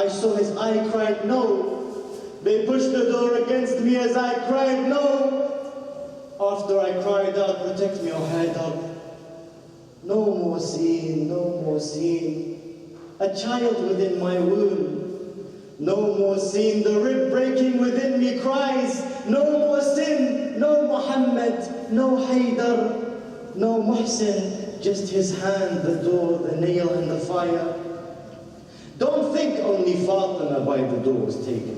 I saw his eye, cried no. They pushed the door against me as I cried no. After I cried out, protect me, O Haidar. No more seeing, no more seeing. A child within my womb. No more seeing, the rib breaking within me cries. No more sin, no Muhammad, no Haidar, no Muhsin. Just his hand, the door, the nail and the fire. Don't think only Fatima by the door was taken.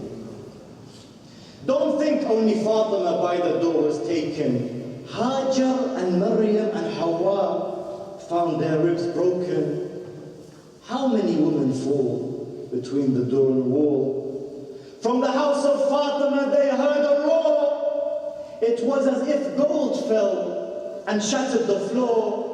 Don't think only Fatima by the door was taken. Hajar and Maryam and Hawa found their ribs broken. How many women fall between the door and wall? From the house of Fatima they heard a roar. It was as if gold fell and shattered the floor.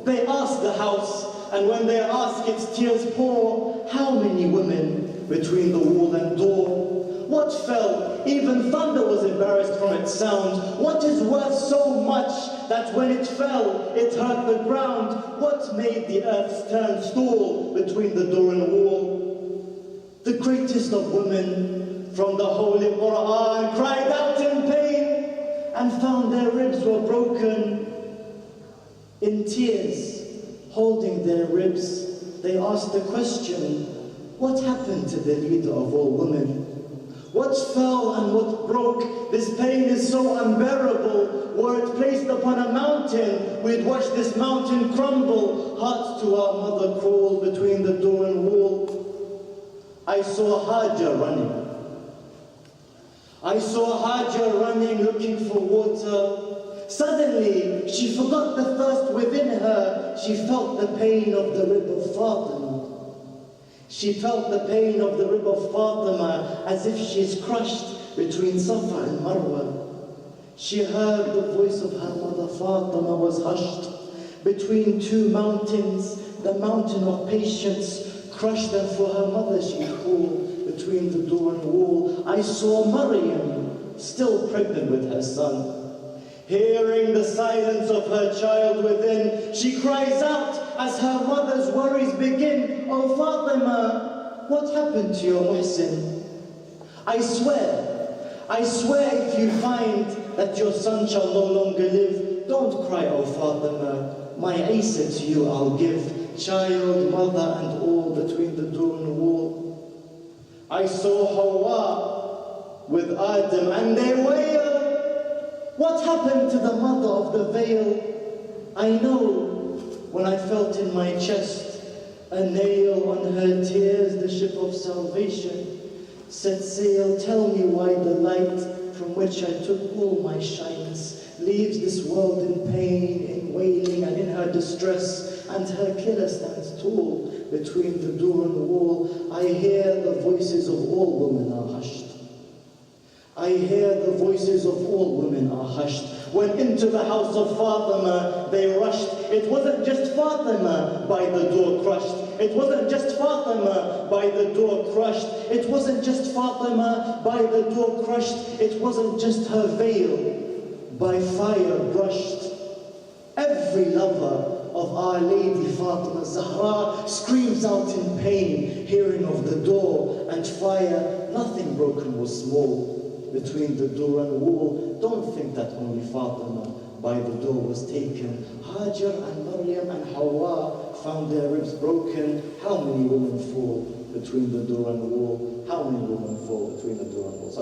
They asked the house, and when they ask, its tears pour. How many women between the wall and door? What fell? Even thunder was embarrassed from its sound. What is worth so much that when it fell, it hurt the ground? What made the earth turn stall between the door and wall? The greatest of women from the Holy Quran cried out in pain and found their ribs were broken. In tears, holding their ribs, they asked the question, what happened to the leader of all women? What fell and what broke? This pain is so unbearable. Were it placed upon a mountain, we'd watch this mountain crumble. Hearts to our mother crawl between the door and wall. I saw Hajar running. I saw Hajar running, looking for water. Suddenly, she forgot the thirst within her. She felt the pain of the rib of Fatima. She felt the pain of the rib of Fatima as if she's crushed between Safa and Marwa. She heard the voice of her mother. Fatima was hushed between two mountains, the mountain of patience, crushed, and for her mother she called between the door and wall. I saw Maryam, still pregnant with her son. Hearing the silence of her child within, she cries out as her mother's worries begin. Oh Fatima, what happened to your Muhsin? I swear if you find that your son shall no longer live, don't cry, oh Fatima, my Isa to you I'll give, child, mother and all between the door and wall. I saw Hawa with Adam and they wail. What happened to the mother of the veil? I know when I felt in my chest a nail on her tears, the ship of salvation set sail. Tell me why the light from which I took all my shyness leaves this world in pain, in wailing and in her distress, and her killer stands tall between the door and the wall. I hear the voices of all women are hushed. I hear the voices of all women are hushed. When into the house of Fatima they rushed, it wasn't just Fatima by the door crushed. It wasn't just Fatima by the door crushed. It wasn't just Fatima by the door crushed. It wasn't just her veil by fire brushed. Every lover of Our Lady Fatima Zahra screams out in pain, hearing of the door and fire. Nothing broken was small between the door and wall. Don't think that only Fatima by the door was taken. Hajar and Maryam and Hawa found their ribs broken. How many women fall between the door and the wall? How many women fall between the door and the wall?